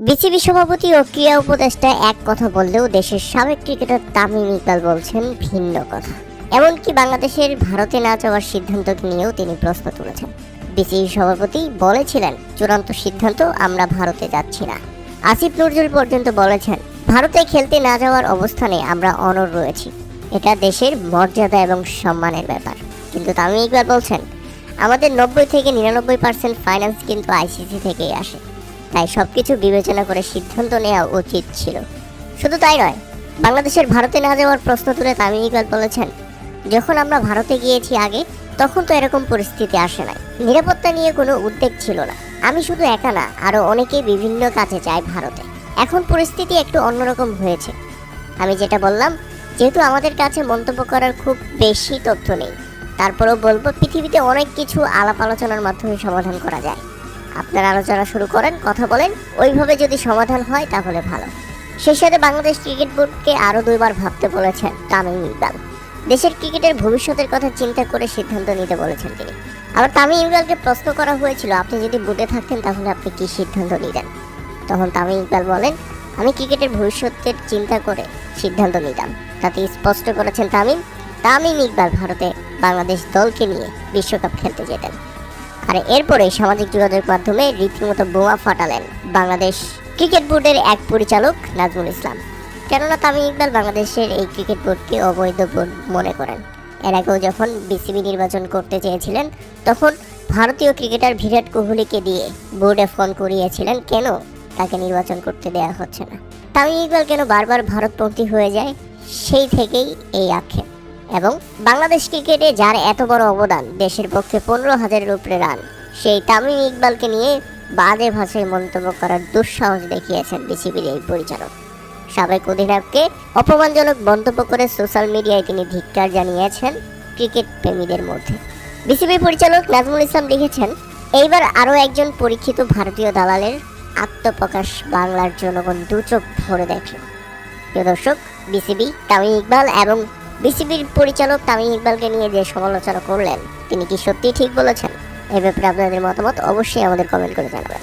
BCB সভাপতি ও ক্রীড়া উপদেষ্টা এক কথা বললেও দেশের সাবেক ক্রিকেটার তামিম ইকবাল বলছেন ভিন্ন কথা। এমনকি বাংলাদেশের ভারতে না যাওয়ার সিদ্ধান্তকে নিয়েও তিনি প্রশ্ন তুলেছেন। বিসিবি সভাপতি বলেছিলেন, চূড়ান্ত সিদ্ধান্ত আমরা ভারতে যাচ্ছি না। আসিফ নজরুল পর্যন্ত বলেছেন, ভারতে খেলতে না যাওয়ার অবস্থানে আমরা অনড় রয়েছি, এটা দেশের মর্যাদা এবং সম্মানের ব্যাপার। কিন্তু তামিম ইকবাল বলছেন, আমাদের 90 থেকে 99% ফাইন্যান্স কিন্তু আইসিসি থেকেই আসে, তাই সবকিছু বিবেচনা করে সিদ্ধান্ত নেওয়া উচিত ছিল। শুধু তাই নয়, বাংলাদেশের ভারতে না যাওয়ার প্রশ্ন তুলে তামিম ইকবাল বলেছেন, যখন আমরা ভারতে গিয়েছি আগে, তখন তো এরকম পরিস্থিতি আসে নাই, নিরাপত্তা নিয়ে কোনো উদ্বেগ ছিল না। আমি শুধু একা না, আরও অনেকেই বিভিন্ন কাজে যায় ভারতে। এখন পরিস্থিতি একটু অন্যরকম হয়েছে। আমি যেটা বললাম, যেহেতু আমাদের কাছে মন্তব্য করার খুব বেশি তথ্য নেই, তারপরেও বলবো পৃথিবীতে অনেক কিছু আলাপ আলোচনার মাধ্যমে সমাধান করা যায়। আপনারা আলোচনা শুরু করেন, কথা বলেন, ওইভাবে যদি সমাধান হয় তাহলে ভালো। সেই সাথে বাংলাদেশ ক্রিকেট বোর্ডকে আরও 2বার ভাবতে বলেছেন তামিম ইকবাল। দেশের ক্রিকেটের ভবিষ্যতের কথা চিন্তা করে সিদ্ধান্ত নিতে বলেছেন তিনি। আবার তামিম ইকবালকে প্রশ্ন করা হয়েছিল, আপনি যদি বোর্ডে থাকতেন তাহলে আপনি কি সিদ্ধান্ত নিতেন? তখন তামিম ইকবাল বলেন, আমি ক্রিকেটের ভবিষ্যতের চিন্তা করে সিদ্ধান্ত নিতাম। তাতে স্পষ্ট করেছেন তামিম ইকবাল ভারতে বাংলাদেশ দলকে নিয়ে বিশ্বকাপ খেলতে যেতেন। আর এরপরে সামাজিক যোগাযোগ মাধ্যমে রীতিমতো বোমা ফাটালেন বাংলাদেশ ক্রিকেট বোর্ডের এক পরিচালক নাজমুল ইসলাম। কেননা তামিম ইকবাল বাংলাদেশের এই ক্রিকেট বোর্ডকে অবৈধ বোর্ড মনে করেন। এর আগেও যখন বিসিবি নির্বাচন করতে চেয়েছিলেন, তখন ভারতীয় ক্রিকেটার বিরাট কোহলিকে দিয়ে বোর্ডে ফোন করিয়েছিলেন, কেন তাকে নির্বাচন করতে দেওয়া হচ্ছে না। তামিম ইকবাল কেন বারবার ভারতপন্থী হয়ে যায়, সেই থেকেই এই আক্ষেপ। এবং বাংলাদেশ ক্রিকেটে যার এত বড় অবদান, দেশের পক্ষে 15,000-এর উপরে রান, সেই তামিম ইকবালকে নিয়ে বাজে ভাষায় মন্তব্য করার দুঃসাহস দেখিয়েছেন বিসিবির এই পরিচালক। সাবেক অধিনায়ককে অপমানজনক মন্তব্য করে সোশ্যাল মিডিয়ায় তিনি ধিক্কার জানিয়েছেন ক্রিকেট প্রেমীদের মধ্যে। বিসিবির পরিচালক নাজমুল ইসলাম লিখেছেন, এইবার আরও একজন পরীক্ষিত ভারতীয় দালালের আত্মপ্রকাশ বাংলার জনগণ দুচোখ ভরে দেখল। প্রিয় দর্শক, বিসিবি তামিম ইকবাল এবং বিসিবির পরিচালক তামিম ইকবালকে নিয়ে যে সমালোচনা করলেন, তিনি কি সত্যিই ঠিক বলেছেন? এ ব্যাপারে আপনাদের মতামত অবশ্যই আমাদের কমেন্ট করে জানাবেন।